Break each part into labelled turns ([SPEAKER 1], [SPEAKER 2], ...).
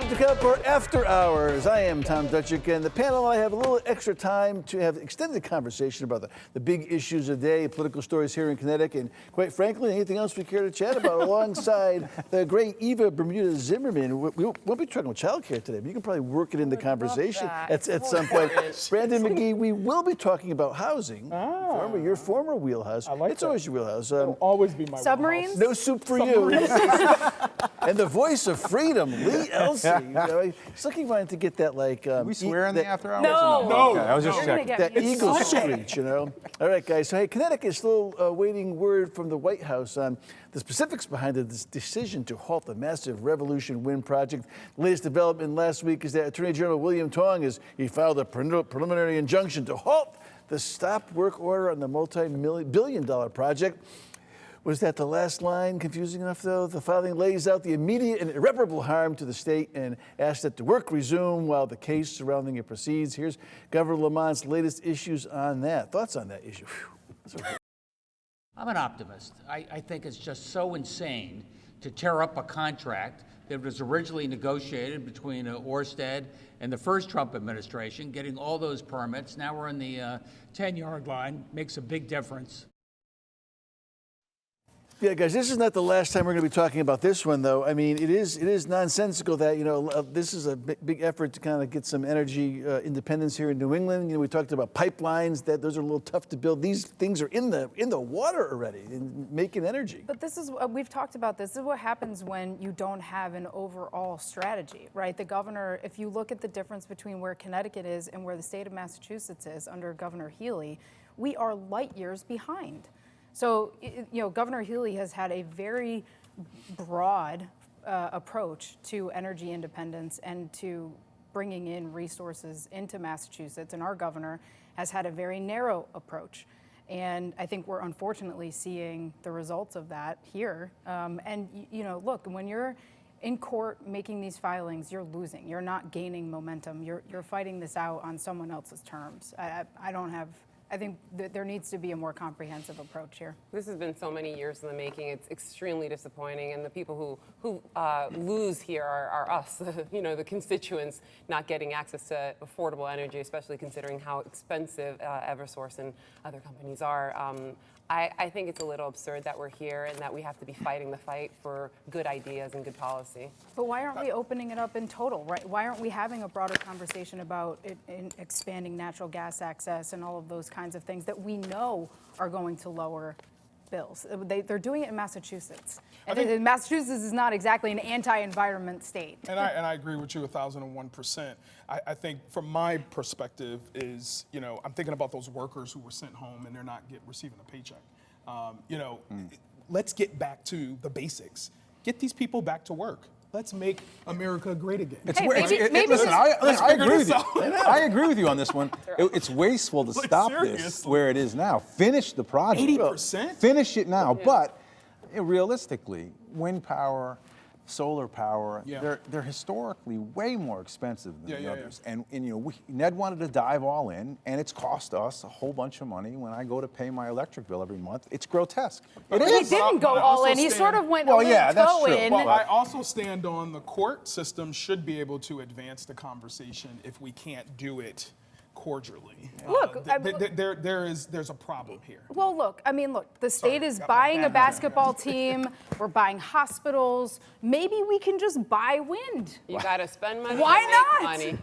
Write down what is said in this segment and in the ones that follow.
[SPEAKER 1] to come for After Hours. I am Tom Dutchick, and the panel and I have a little extra time to have extended conversation about the big issues of the day, political stories here in Connecticut, and quite frankly, anything else we care to chat about alongside the great Eva Bermuda Zimmerman. We won't be talking about childcare today, but you can probably work it in the conversation at some point. Brandon McGee, we will be talking about housing. Your former wheelhouse.
[SPEAKER 2] I like
[SPEAKER 1] it's
[SPEAKER 2] that.
[SPEAKER 1] always your wheelhouse.
[SPEAKER 2] It'll always be my
[SPEAKER 3] Submarines?
[SPEAKER 1] No soup for you. And the voice of freedom, Lee Elsey. You know, he's looking to get that
[SPEAKER 4] we swear in the after hours?
[SPEAKER 3] No.
[SPEAKER 4] Okay, I was just checking.
[SPEAKER 1] that eagle screech, you know. All right, guys. So, hey, Connecticut is still waiting word from the White House on the specifics behind this decision to halt the massive Revolution Wind project. The latest development last week is that Attorney General William Tong he filed a preliminary injunction to halt the stop work order on the multi-billion-dollar project. Was that the last line confusing enough, though? The filing lays out the immediate and irreparable harm to the state and asks that the work resume while the case surrounding it proceeds. Here's Governor Lamont's latest issues on that. Thoughts on that issue?
[SPEAKER 5] I'm an optimist. I think it's just so insane to tear up a contract that was originally negotiated between Orsted and the first Trump administration, getting all those permits. Now we're in the 10-yard line. Makes a big difference.
[SPEAKER 1] Yeah, guys, this is not the last time we're going to be talking about this one, though. I mean, it is nonsensical that, this is a big effort to kind of get some energy independence here in New England. We talked about pipelines, that those are a little tough to build. These things are in the water already, and making energy.
[SPEAKER 3] But this is, we've talked about this is what happens when you don't have an overall strategy, right? The governor, if you look at the difference between where Connecticut is and where the state of Massachusetts is under Governor Healy, we are light years behind. So, Governor Healy has had a very broad approach to energy independence and to bringing in resources into Massachusetts, and our governor has had a very narrow approach. And I think we're unfortunately seeing the results of that here. Look, when you're in court making these filings, you're losing. You're not gaining momentum. You're fighting this out on someone else's terms. I think that there needs to be a more comprehensive approach here.
[SPEAKER 6] This has been so many years in the making. It's extremely disappointing, and the people who lose here are us, the constituents not getting access to affordable energy, especially considering how expensive Eversource and other companies are. I think it's a little absurd that we're here and that we have to be fighting the fight for good ideas and good policy.
[SPEAKER 3] But why aren't we opening it up in total, right? Why aren't we having a broader conversation about expanding natural gas access and all of those kinds of things that we know are going to lower bills? They're doing it in Massachusetts. And Massachusetts is not exactly an anti-environment state.
[SPEAKER 2] And I agree with you 1,001%. I think from my perspective is, I'm thinking about those workers who were sent home and they're not receiving a paycheck. Let's get back to the basics. Get these people back to work. Let's make America great again.
[SPEAKER 4] Listen, I agree with you. I agree with you on this one. It's wasteful to stop this where it is now. Finish the project.
[SPEAKER 2] 80%?
[SPEAKER 4] Finish it now. Yeah. But realistically, wind power, solar power, they're historically way more expensive than the others. And Ned wanted to dive all in, and it's cost us a whole bunch of money. When I go to pay my electric bill every month, it's grotesque.
[SPEAKER 3] He didn't go all in. He sort of went
[SPEAKER 4] that's true.
[SPEAKER 3] in.
[SPEAKER 2] Well, I also stand on the court system should be able to advance the conversation if we can't do it cordially.
[SPEAKER 3] Look,
[SPEAKER 2] there's a problem here.
[SPEAKER 3] Well, look, the state is buying a basketball team. We're buying hospitals. Maybe we can just buy wind.
[SPEAKER 6] You got to spend money.
[SPEAKER 3] Why not?
[SPEAKER 6] Money.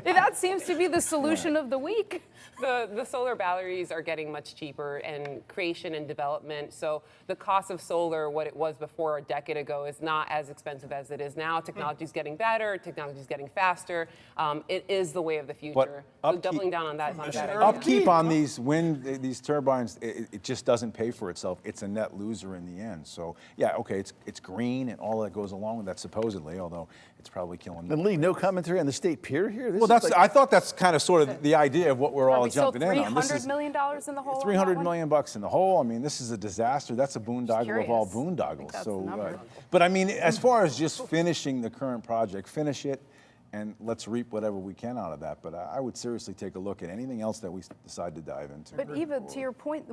[SPEAKER 3] That seems to be the solution of the week.
[SPEAKER 6] The solar batteries are getting much cheaper in creation and development. So the cost of solar, what it was before a decade ago, is not as expensive as it is now. Technology's getting better. Technology's getting faster. It is the way of the future. So doubling down on that is not a bad idea.
[SPEAKER 4] Upkeep on these turbines, it just doesn't pay for itself. It's a net loser in the end. So it's green and all that goes along with that supposedly, although it's probably killing.
[SPEAKER 1] And Lee, no commentary on the state pier here.
[SPEAKER 4] I thought that's kind of sort of the idea of what we're all jumping in on.
[SPEAKER 3] $300 million in the hole.
[SPEAKER 4] $300 million in the hole. This is a disaster. That's a boondoggle of all boondoggles.
[SPEAKER 3] So,
[SPEAKER 4] but as far as just finishing the current project, finish it. and let's reap whatever we can out of that. But I would seriously take a look at anything else that we decide to dive into.
[SPEAKER 3] But Eva, to your point,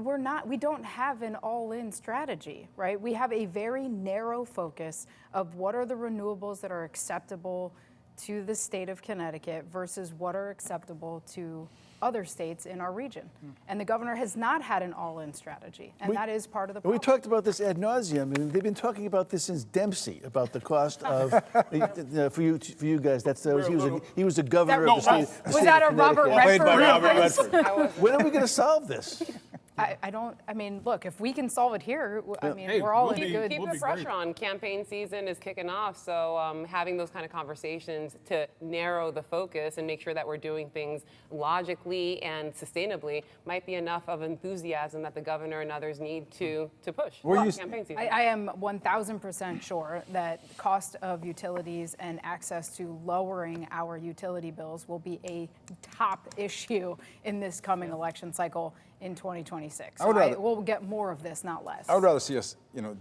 [SPEAKER 3] we don't have an all-in strategy, right? We have a very narrow focus of what are the renewables that are acceptable to the state of Connecticut versus what are acceptable to other states in our region. And the governor has not had an all-in strategy, and that is part of the problem.
[SPEAKER 1] We talked about this ad nauseum. I mean, they've been talking about this since Dempsey, about the cost of, for you guys, he was the governor of the state.
[SPEAKER 3] Was that a Robert Redford reference?
[SPEAKER 1] When are we going to solve this?
[SPEAKER 3] I mean, look, if we can solve it here, I mean,
[SPEAKER 2] Hey,
[SPEAKER 3] we're all
[SPEAKER 2] we'll
[SPEAKER 3] in
[SPEAKER 2] be-
[SPEAKER 3] good.
[SPEAKER 6] Keep
[SPEAKER 2] Would
[SPEAKER 6] the
[SPEAKER 2] be
[SPEAKER 6] pressure
[SPEAKER 2] great.
[SPEAKER 6] on. Campaign season is kicking off, so having those kind of conversations to narrow the focus and make sure that we're doing things logically and sustainably might be enough of enthusiasm that the governor and others need to push campaign season.
[SPEAKER 3] I am 1,000% sure that cost of utilities and access to lowering our utility bills will be a top issue in this coming election cycle in 2026. We'll get more of this, not less.
[SPEAKER 4] I would rather see us,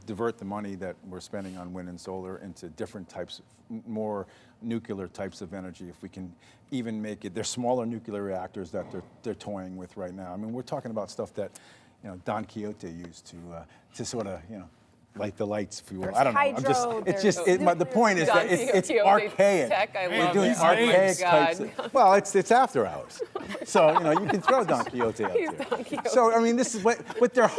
[SPEAKER 4] divert the money that we're spending on wind and solar into different types, more nuclear types of energy. If we can even make it, there's smaller nuclear reactors that they're toying with right now. I mean, we're talking about stuff that, Don Quixote used to sort of, light the lights, if you will.
[SPEAKER 3] There's
[SPEAKER 4] I don't know.
[SPEAKER 3] hydro,
[SPEAKER 4] The point is that it's
[SPEAKER 6] Quixote
[SPEAKER 4] archaic.
[SPEAKER 6] tech, I
[SPEAKER 4] We're
[SPEAKER 6] love
[SPEAKER 4] doing
[SPEAKER 6] it.
[SPEAKER 4] archaic
[SPEAKER 6] Oh my
[SPEAKER 4] types.
[SPEAKER 6] God.
[SPEAKER 4] Well, it's after hours, so you can throw Don Quixote out
[SPEAKER 6] He's
[SPEAKER 4] there.
[SPEAKER 6] Don Quixote.
[SPEAKER 4] So I mean, this is what they're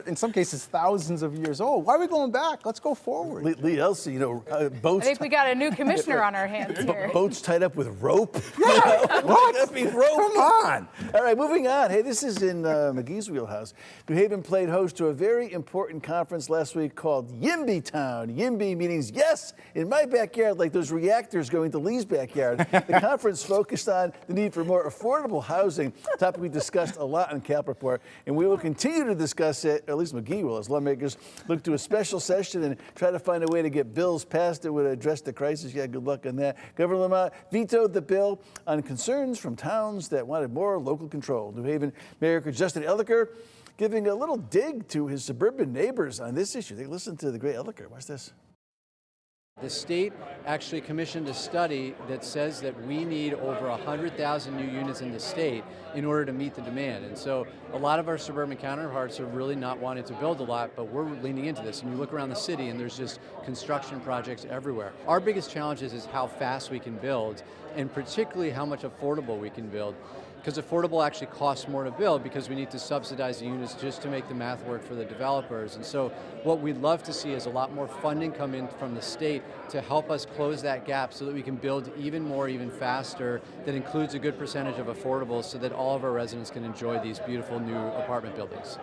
[SPEAKER 4] in some cases thousands of years old. Why are we going back? Let's go forward.
[SPEAKER 1] Lee Elsie, boats.
[SPEAKER 3] I think we got a new commissioner on our hands here.
[SPEAKER 1] Boats tied up with rope.
[SPEAKER 4] Yeah, what?
[SPEAKER 1] That'd be rope.
[SPEAKER 4] Come on.
[SPEAKER 1] All right, moving on. Hey, this is in McGee's wheelhouse. New Haven played host to a very important conference last week called YIMBYTOWN. YIMBY means yes, in my backyard, like those reactors going to Lee's backyard. The conference focused on the need for more affordable housing, a topic we discussed a lot on Cap Report, and we will continue to discuss it, or at least McGee will, as lawmakers look to a special session and try to find a way to get bills passed that would address the crisis. Yeah, good luck on that. Governor Lamont vetoed the bill on concerns from towns that wanted more local control. New Haven Mayor Justin Elicker giving a little dig to his suburban neighbors on this issue. They listen to the great Elicker. Watch this.
[SPEAKER 7] The state actually commissioned a study that says that we need over 100,000 new units in the state in order to meet the demand. And so a lot of our suburban counterparts are really not wanting to build a lot, but we're leaning into this. And you look around the city and there's just construction projects everywhere. Our biggest challenge is how fast we can build, and particularly how much affordable we can build. Because affordable actually costs more to build because we need to subsidize the units just to make the math work for the developers. And so what we'd love to see is a lot more funding come in from the state to help us close that gap so that we can build even more, even faster, that includes a good percentage of affordables so that all of our residents can enjoy these beautiful new apartment buildings.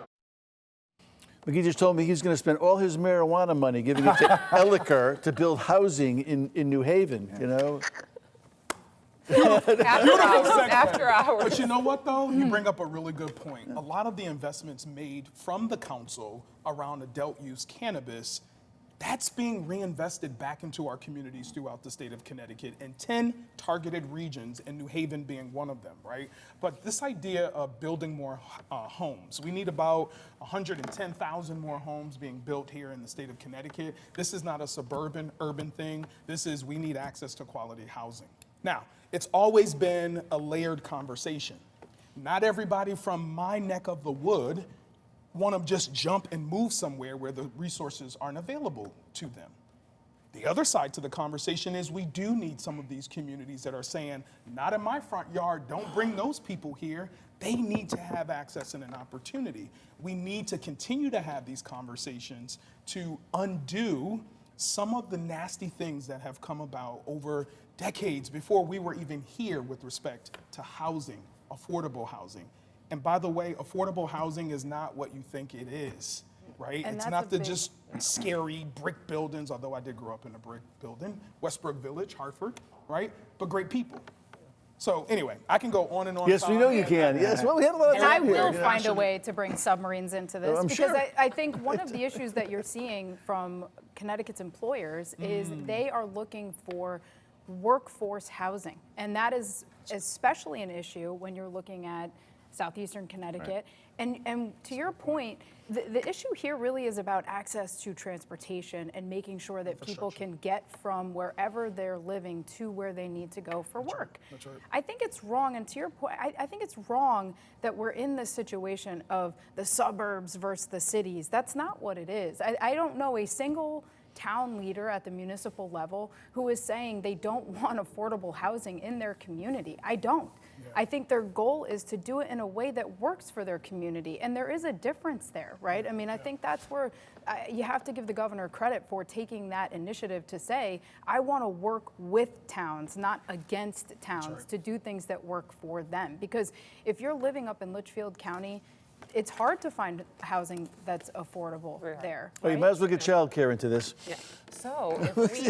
[SPEAKER 1] McGee just told me he's going to spend all his marijuana money giving it to Elicker to build housing in New Haven,
[SPEAKER 6] After hours.
[SPEAKER 2] But you know what, though? You bring up a really good point. A lot of the investments made from the council around adult use cannabis, that's being reinvested back into our communities throughout the state of Connecticut in 10 targeted regions, and New Haven being one of them, right? But this idea of building more homes, we need about 110,000 more homes being built here in the state of Connecticut. This is not a suburban, urban thing. This is, we need access to quality housing. Now, it's always been a layered conversation. Not everybody from my neck of the wood want to just jump and move somewhere where the resources aren't available to them. The other side to the conversation is we do need some of these communities that are saying, not in my front yard, don't bring those people here. They need to have access and an opportunity. We need to continue to have these conversations to undo some of the nasty things that have come about over decades before we were even here with respect to housing, affordable housing. And by the way, affordable housing is not what you think it is, right?
[SPEAKER 3] And
[SPEAKER 2] it's
[SPEAKER 3] that's
[SPEAKER 2] not
[SPEAKER 3] a
[SPEAKER 2] the
[SPEAKER 3] big-
[SPEAKER 2] just scary brick buildings, although I did grow up in a brick building, Westbrook Village, Hartford, right? But great people. So anyway, I can go on and on.
[SPEAKER 1] Yes, we know you can. Yes, well, we had a lot of
[SPEAKER 3] And I
[SPEAKER 1] time here.
[SPEAKER 3] will find a way to bring submarines into this
[SPEAKER 1] I'm
[SPEAKER 3] because
[SPEAKER 1] sure.
[SPEAKER 3] I think one of the issues that you're seeing from Connecticut's employers is they are looking for workforce housing. And that is especially an issue when you're looking at southeastern Connecticut. And to your point, the issue here really is about access to transportation and making sure that people can get from wherever they're living to where they need to go for work.
[SPEAKER 2] That's right.
[SPEAKER 3] I think it's wrong, and to your point, I think it's wrong that we're in this situation of the suburbs versus the cities. That's not what it is. I don't know a single town leader at the municipal level who is saying they don't want affordable housing in their community. I don't. Yeah. I think their goal is to do it in a way that works for their community, and there is a difference there, right? I mean, I think that's where you have to give the governor credit for taking that initiative to say, I want to work with towns, not against towns, to do things that work for them. Because if you're living up in Litchfield County, it's hard to find housing that's affordable there.
[SPEAKER 1] Well, you might as well get childcare into this.
[SPEAKER 6] Yeah. So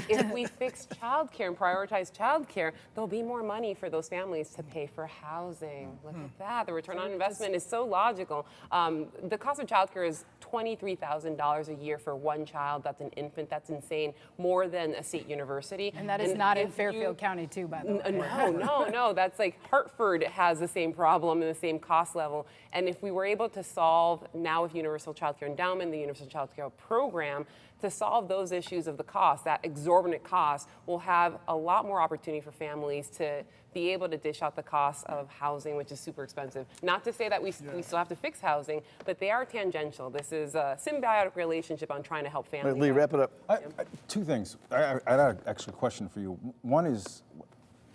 [SPEAKER 6] if we fix childcare and prioritize childcare, there'll be more money for those families to pay for housing. Look at that. The return on investment is so logical. The cost of childcare is $23,000 a year for one child. That's an infant. That's insane. More than a state university.
[SPEAKER 3] And that is not in Fairfield County, too, by the way.
[SPEAKER 6] No. That's like Hartford has the same problem and the same cost level. And if we were able to solve, now with Universal Child Care Endowment, the Universal Child Care Program, to solve those issues of the cost, that exorbitant cost, we'll have a lot more opportunity for families to be able to dish out the cost of housing, which is super expensive. Not to say that we still have to fix housing, but they are tangential. This is a symbiotic relationship on trying to help families.
[SPEAKER 1] Lee, wrap it up.
[SPEAKER 4] Two things. I had an extra question for you. One is,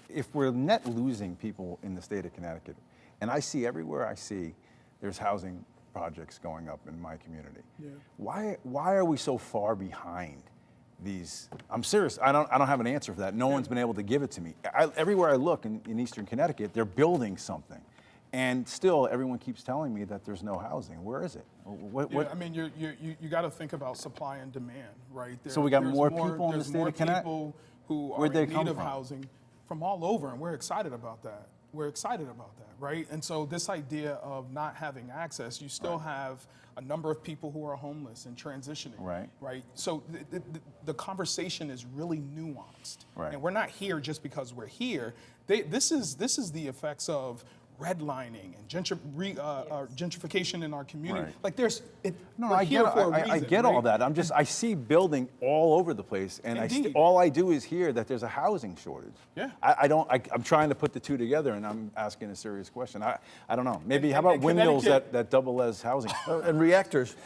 [SPEAKER 4] if we're net losing people in the state of Connecticut, and I see everywhere I see, there's housing projects going up in my community. Yeah. Why are we so far behind these? I'm serious. I don't have an answer for that. No one's been able to give it to me. Everywhere I look in eastern Connecticut, they're building something, and still everyone keeps telling me that there's no housing. Where is it?
[SPEAKER 2] I mean, you got to think about supply and demand, right?
[SPEAKER 4] So we got more people in the state of Connecticut.
[SPEAKER 2] People who are in need of housing from all over, and we're excited about that. We're excited about that, right? And so this idea of not having access, you still have a number of people who are homeless and transitioning, right? So the conversation is really nuanced, and we're not here just because we're here. This is the effects of redlining and gentrification in our community. Like
[SPEAKER 4] I get all that. I see building all over the place, and all I do is hear that there's a housing shortage.
[SPEAKER 2] Yeah.
[SPEAKER 4] I'm trying to put the two together, and I'm asking a serious question. I don't know. Maybe how about windmills that double as housing
[SPEAKER 1] and reactors?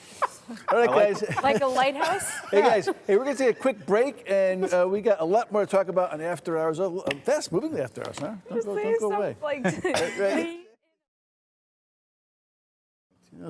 [SPEAKER 1] All right, guys.
[SPEAKER 3] Like a lighthouse?
[SPEAKER 1] Hey, guys. Hey, we're going to take a quick break, and we got a lot more to talk about on After Hours. Fast moving After Hours, huh? Don't go away.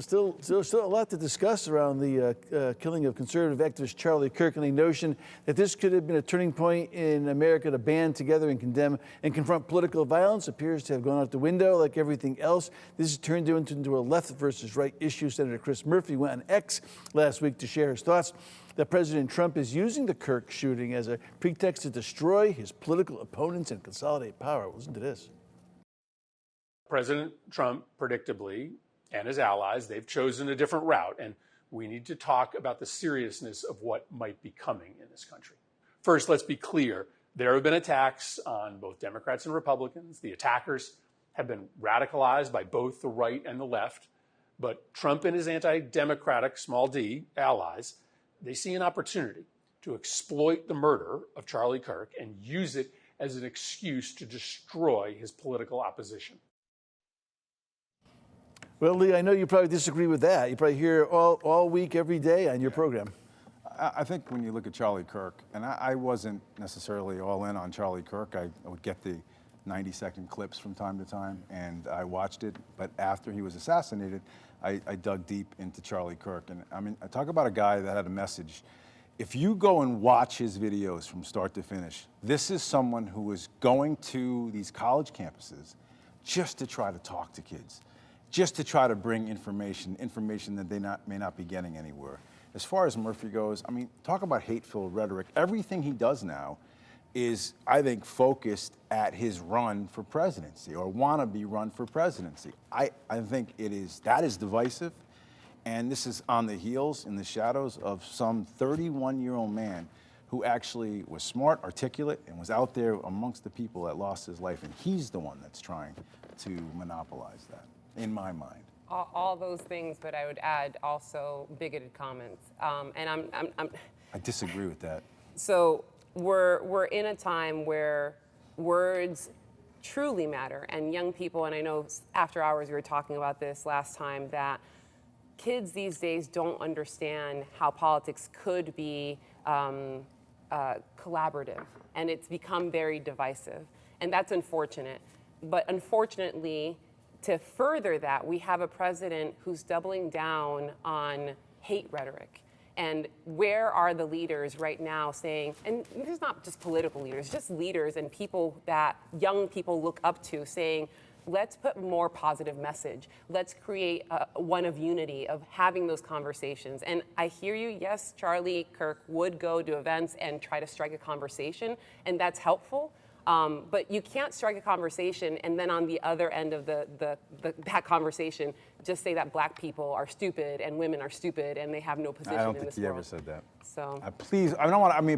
[SPEAKER 1] Still a lot to discuss around the killing of conservative activist Charlie Kirk, and the notion that this could have been a turning point in America to band together and condemn and confront political violence appears to have gone out the window like everything else. This has turned into a left versus right issue. Senator Chris Murphy went on X last week to share his thoughts that President Trump is using the Kirk shooting as a pretext to destroy his political opponents and consolidate power. Listen to this.
[SPEAKER 8] President Trump, predictably, and his allies, they've chosen a different route, and we need to talk about the seriousness of what might be coming in this country. First, let's be clear. There have been attacks on both Democrats and Republicans. The attackers have been radicalized by both the right and the left, but Trump and his anti-democratic, small d, allies, they see an opportunity to exploit the murder of Charlie Kirk and use it as an excuse to destroy his political opposition.
[SPEAKER 1] Well, Lee, I know you probably disagree with that. You probably hear all week, every day on your program.
[SPEAKER 4] I think when you look at Charlie Kirk, and I wasn't necessarily all in on Charlie Kirk. I would get the 90-second clips from time to time, and I watched it. But after he was assassinated, I dug deep into Charlie Kirk. And I mean, I talk about a guy that had a message. If you go and watch his videos from start to finish, this is someone who is going to these college campuses just to try to talk to kids, just to try to bring information that they may not be getting anywhere. As far as Murphy goes, I mean, talk about hateful rhetoric. Everything he does now is, I think, focused at his run for presidency or wannabe run for presidency. I think that is divisive, and this is on the heels, in the shadows of some 31-year-old man who actually was smart, articulate, and was out there amongst the people that lost his life, and he's the one that's trying to monopolize that. in my mind.
[SPEAKER 6] All those things, but I would add also bigoted comments. And
[SPEAKER 4] I disagree with that.
[SPEAKER 6] So we're in a time where words truly matter, and young people, and I know after hours we were talking about this last time, that kids these days don't understand how politics could be collaborative, and it's become very divisive, and that's unfortunate. But unfortunately, to further that, we have a president who's doubling down on hate rhetoric. And where are the leaders right now saying, and there's not just political leaders, just leaders and people that young people look up to saying, let's put more positive message. Let's create one of unity, of having those conversations. And I hear you, yes, Charlie Kirk would go to events and try to strike a conversation, and that's helpful. But you can't strike a conversation and then on the other end of that conversation just say that black people are stupid and women are stupid and they have no position in this world.
[SPEAKER 4] I don't think he ever said that.
[SPEAKER 6] So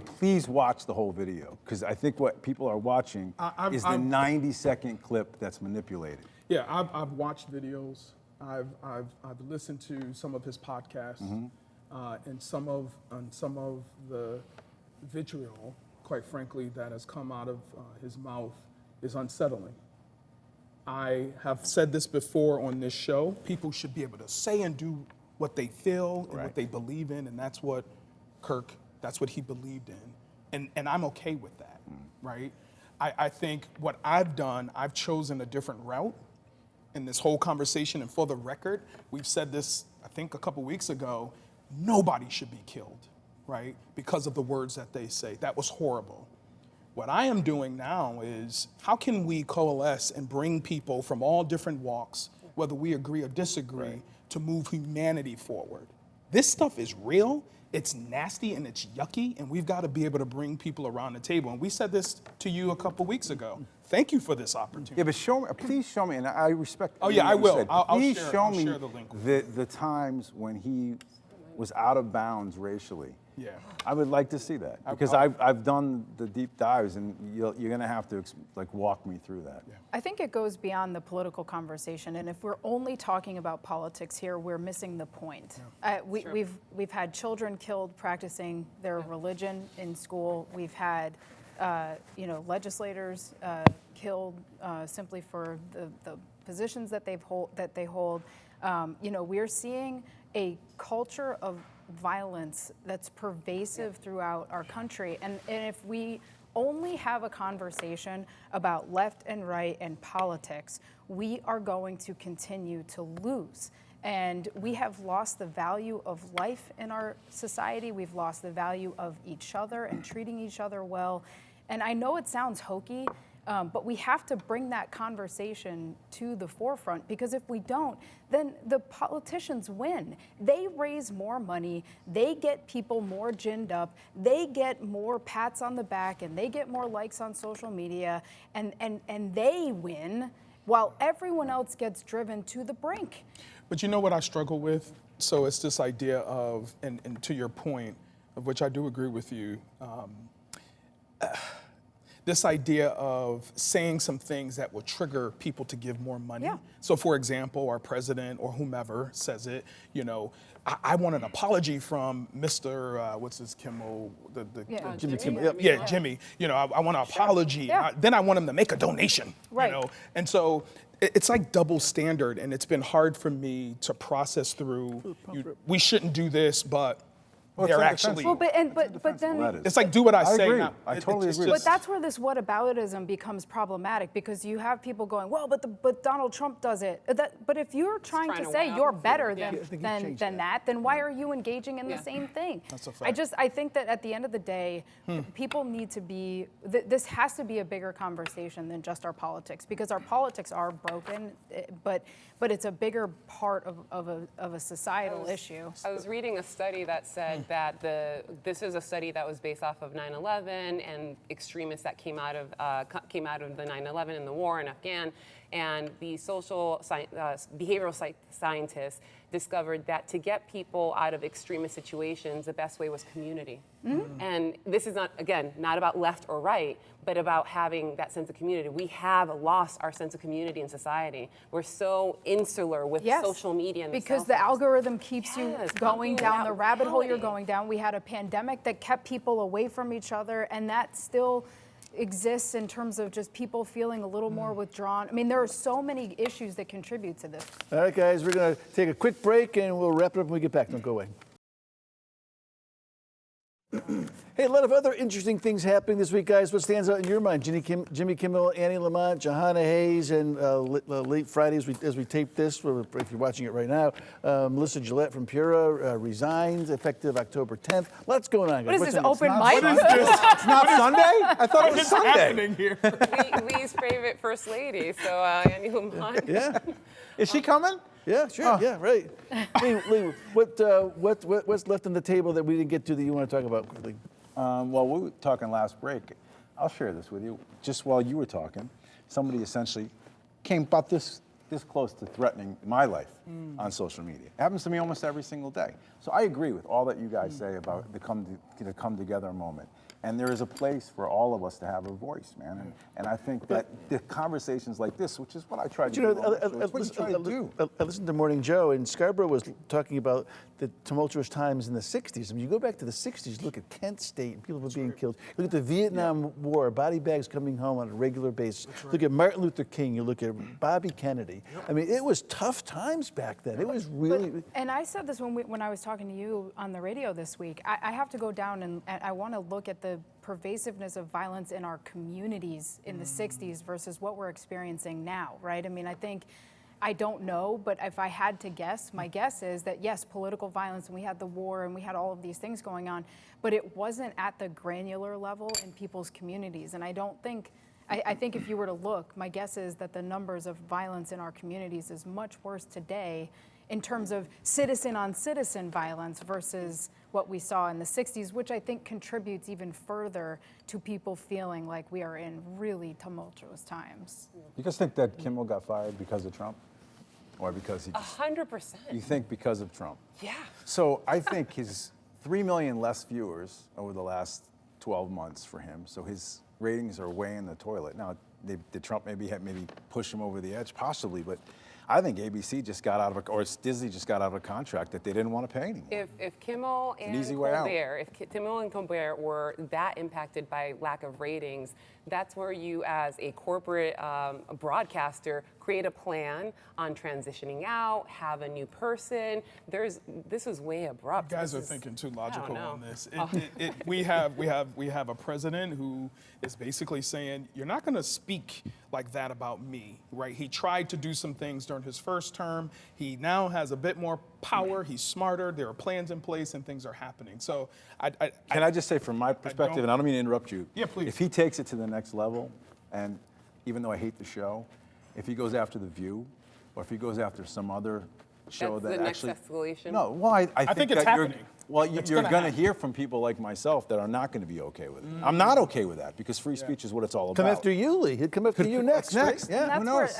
[SPEAKER 4] Please watch the whole video, because I think what people are watching is the 90-second clip that's manipulated.
[SPEAKER 2] Yeah, I've watched videos. I've listened to some of his podcasts, and some of the vitriol, quite frankly, that has come out of his mouth is unsettling. I have said this before on this show. People should be able to say and do what they feel and what they believe in, and that's what Kirk, that's what he believed in. And I'm okay with that, right? I think what I've done, I've chosen a different route in this whole conversation, and for the record, we've said this, I think a couple weeks ago, nobody should be killed, right? Because of the words that they say. That was horrible. What I am doing now is, how can we coalesce and bring people from all different walks, whether we agree or disagree, to move humanity forward? This stuff is real, it's nasty, and it's yucky, and we've got to be able to bring people around the table. And we said this to you a couple weeks ago. Thank you for this opportunity.
[SPEAKER 4] Yeah, but please show me, and I respect.
[SPEAKER 2] Oh yeah, I will.
[SPEAKER 4] Please show me
[SPEAKER 2] the link.
[SPEAKER 4] the times when he was out of bounds racially.
[SPEAKER 2] Yeah.
[SPEAKER 4] I would like to see that, because I've done the deep dives, and you're going to have to walk me through that. Yeah.
[SPEAKER 3] I think it goes beyond the political conversation, and if we're only talking about politics here, we're missing the point. Yeah. We've had children killed practicing their religion in school. We've had legislators killed simply for the positions that they hold. We're seeing a culture of violence that's pervasive throughout our country. And if we only have a conversation about left and right and politics, we are going to continue to lose. And we have lost the value of life in our society. We've lost the value of each other and treating each other well. And I know it sounds hokey, but we have to bring that conversation to the forefront, because if we don't, then the politicians win. They raise more money, they get people more ginned up, they get more pats on the back, and they get more likes on social media, and they win while everyone else gets driven to the brink.
[SPEAKER 2] But you know what I struggle with? So it's this idea of, and to your point, of which I do agree with you, this idea of saying some things that will trigger people to give more money.
[SPEAKER 3] Yeah.
[SPEAKER 2] So for example, our president or whomever says it, I want an apology from Mr. What's his Kimmel?
[SPEAKER 3] Jimmy
[SPEAKER 2] Kimmel. Yeah, Jimmy. I want an apology.
[SPEAKER 3] Yeah.
[SPEAKER 2] Then I want him to make a donation.
[SPEAKER 3] Right.
[SPEAKER 2] And so it's like double standard, and it's been hard for me to process through. We shouldn't do this, but they're actually.
[SPEAKER 3] Well, but then
[SPEAKER 2] it's like, do what I say.
[SPEAKER 4] Agree.
[SPEAKER 2] Now.
[SPEAKER 4] I totally agree.
[SPEAKER 3] But that's where this whataboutism becomes problematic, because you have people going, well, but Donald Trump does it. But if you're trying to say you're better than that, then why are you engaging in the same thing?
[SPEAKER 2] That's a fact.
[SPEAKER 3] I think that at the end of the day, people need to be. This has to be a bigger conversation than just our politics, because our politics are broken, but it's a bigger part of a societal issue.
[SPEAKER 6] I was reading a study that said that this is a study that was based off of 9/11 and extremists that came out of the 9/11 and the war in Afghan, and the behavioral scientists discovered that to get people out of extremist situations, the best way was community. And this is not, again, not about left or right, but about having that sense of community. We have lost our sense of community in society. We're so insular with social media and
[SPEAKER 3] because the algorithm keeps you going
[SPEAKER 6] pumping
[SPEAKER 3] down
[SPEAKER 6] that
[SPEAKER 3] the rabbit hole you're
[SPEAKER 6] reality.
[SPEAKER 3] going down. We had a pandemic that kept people away from each other, and that still exists in terms of just people feeling a little more withdrawn. I mean, there are so many issues that contribute to this.
[SPEAKER 1] All right, guys, we're going to take a quick break and we'll wrap it up when we get back. Don't go away. Hey, a lot of other interesting things happening this week, guys. What stands out in your mind? Jimmy Kimmel, Annie Lamont, Johanna Hayes, and late Friday as we tape this, if you're watching it right now, Melissa Gillette from Pura resigns effective October 10th. Lots going on, guys.
[SPEAKER 3] What is this,
[SPEAKER 1] What's
[SPEAKER 3] open mic?
[SPEAKER 4] It's not Sunday? I thought it was
[SPEAKER 2] What's
[SPEAKER 4] Sunday.
[SPEAKER 2] happening here?
[SPEAKER 6] Lee's favorite first lady, so Annie Lamont.
[SPEAKER 1] Yeah,
[SPEAKER 4] Is she coming?
[SPEAKER 1] yeah, sure, yeah, right. Lee, what's left on the table that we didn't get to that you want to talk about quickly?
[SPEAKER 4] Well, we were talking last break. I'll share this with you. Just while you were talking, somebody essentially came about this close to threatening my life on social media. It happens to me almost every single day. So I agree with all that you guys say about the come together moment. And there is a place for all of us to have a voice, man. And I think that the conversations like this, which is what I try to do, it's what you try to do.
[SPEAKER 1] I listened to Morning Joe, and Scarborough was talking about the tumultuous times in the 60s. I mean, you go back to the 60s, look at Kent State, and people were being killed. Look at the Vietnam War, body bags coming home on a regular basis. Look at Martin Luther King, you look at Bobby Kennedy. I mean, it was tough times back then. It was really...
[SPEAKER 3] And I said this when I was talking to you on the radio this week. I have to go down and I want to look at the pervasiveness of violence in our communities in the 60s versus what we're experiencing now, right? I mean, I don't know, but if I had to guess, my guess is that yes, political violence, and we had the war and we had all of these things going on, but it wasn't at the granular level in people's communities. And I think if you were to look, my guess is that the numbers of violence in our communities is much worse today in terms of citizen-on-citizen violence versus what we saw in the 60s, which I think contributes even further to people feeling like we are in really tumultuous times.
[SPEAKER 4] You guys think that Kimmel got fired because of Trump? Or because he just...
[SPEAKER 6] 100%.
[SPEAKER 4] You think because of Trump?
[SPEAKER 6] Yeah.
[SPEAKER 4] So I think his 3 million less viewers over the last 12 months for him, so his ratings are way in the toilet. Now, did Trump maybe push him over the edge? Possibly, but I think ABC just got out of or Disney just got out of a contract that they didn't want to pay anymore.
[SPEAKER 6] If Kimmel and
[SPEAKER 4] easy way out.
[SPEAKER 6] Colbert, if Kimmel and Colbert were that impacted by lack of ratings, that's where you, as a corporate broadcaster, create a plan on transitioning out, have a new person. This was way abrupt.
[SPEAKER 2] You guys are thinking too logical
[SPEAKER 6] know.
[SPEAKER 2] on this. We have a president who is basically saying, you're not going to speak like that about me, right? He tried to do some things during his first term. He now has a bit more power. He's smarter. There are plans in place and things are happening. So
[SPEAKER 4] Can I just say from my perspective, and I don't mean to interrupt you.
[SPEAKER 2] Yeah, please.
[SPEAKER 4] If he takes it to the next level, and even though I hate the show, if he goes after The View, or if he goes after some other show
[SPEAKER 6] That's
[SPEAKER 4] that
[SPEAKER 6] the
[SPEAKER 4] actually...
[SPEAKER 6] next escalation?
[SPEAKER 4] No, well, I think
[SPEAKER 2] it's
[SPEAKER 4] that you're...
[SPEAKER 2] happening.
[SPEAKER 4] Well,
[SPEAKER 2] It's
[SPEAKER 4] you're
[SPEAKER 2] gonna
[SPEAKER 4] going to
[SPEAKER 2] happen.
[SPEAKER 4] hear from people like myself that are not going to be okay with it. I'm not okay with that because free speech is what it's all about.
[SPEAKER 1] Come after you, Lee. He'll come after you next.
[SPEAKER 4] Next,
[SPEAKER 1] Right?
[SPEAKER 4] yeah.
[SPEAKER 3] And
[SPEAKER 4] Who
[SPEAKER 3] that's
[SPEAKER 4] knows?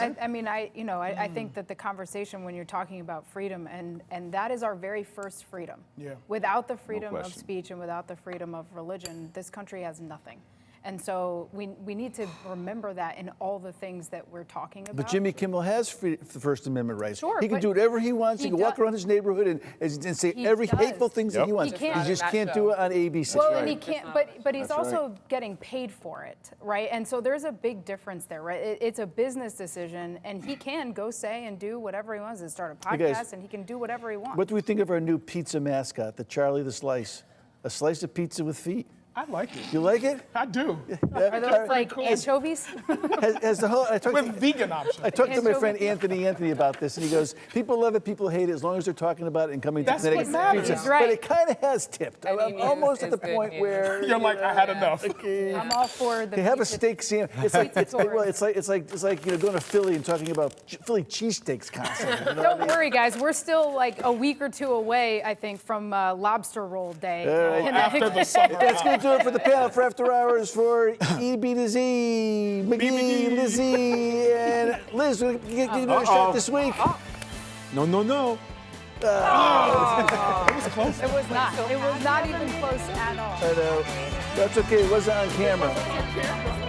[SPEAKER 3] where, I think that the conversation when you're talking about freedom, and that is our very first freedom.
[SPEAKER 2] Yeah.
[SPEAKER 3] Without the freedom of
[SPEAKER 4] question.
[SPEAKER 3] speech and without the freedom of religion, this country has nothing. And so we need to remember that in all the things that we're talking about.
[SPEAKER 1] But Jimmy Kimmel has the First Amendment rights.
[SPEAKER 3] Sure,
[SPEAKER 1] he can
[SPEAKER 3] but
[SPEAKER 1] do whatever he wants. He
[SPEAKER 3] he
[SPEAKER 1] can walk
[SPEAKER 3] does.
[SPEAKER 1] around his neighborhood and say
[SPEAKER 3] He
[SPEAKER 1] every
[SPEAKER 3] does.
[SPEAKER 1] hateful things that he wants.
[SPEAKER 3] He can't.
[SPEAKER 1] just can't do it on ABC.
[SPEAKER 3] Well,
[SPEAKER 1] right.
[SPEAKER 3] and he can't, but he's
[SPEAKER 4] That's
[SPEAKER 3] also getting paid for it, right? And so there's a big difference there, right? It's a business decision, and he can go say and do whatever he wants and start a
[SPEAKER 1] Hey, guys.
[SPEAKER 3] podcast, and he can do whatever he wants.
[SPEAKER 1] What do we think of our new pizza mascot, the Charlie the Slice? A slice of pizza with feet.
[SPEAKER 2] I like it.
[SPEAKER 1] You like it?
[SPEAKER 2] I do.
[SPEAKER 3] Are those like anchovies?
[SPEAKER 1] Has the whole,
[SPEAKER 2] With vegan options.
[SPEAKER 1] I talked to my
[SPEAKER 3] Anchovy.
[SPEAKER 1] friend Anthony about this, and he goes, people love it, people hate it, as long as they're talking about it and coming
[SPEAKER 2] That's
[SPEAKER 1] to
[SPEAKER 2] what
[SPEAKER 1] Connecticut.
[SPEAKER 2] matters.
[SPEAKER 1] Pizza.
[SPEAKER 3] He's right.
[SPEAKER 1] But it kind of has tipped.
[SPEAKER 6] I
[SPEAKER 1] I'm
[SPEAKER 6] mean,
[SPEAKER 1] almost at
[SPEAKER 6] it's
[SPEAKER 1] the
[SPEAKER 6] good
[SPEAKER 1] point
[SPEAKER 6] news.
[SPEAKER 1] where
[SPEAKER 2] You're like, I had enough.
[SPEAKER 3] I'm all for the
[SPEAKER 1] they have a
[SPEAKER 3] pizza.
[SPEAKER 1] steak sandwich. It's like it's like going to Philly and talking about Philly cheesesteaks constantly. You know?
[SPEAKER 3] Don't worry, guys. We're still like a week or two away, I think, from lobster roll day.
[SPEAKER 1] right.
[SPEAKER 2] After the summer.
[SPEAKER 1] That's going to do it for the panel for After Hours for EB to Z, McGee, Lizzie, and Liz. We're going to give you a shot this week.
[SPEAKER 4] No.
[SPEAKER 2] It was close.
[SPEAKER 3] It was not. It was not even close at all.
[SPEAKER 1] I know. That's okay. It wasn't on camera.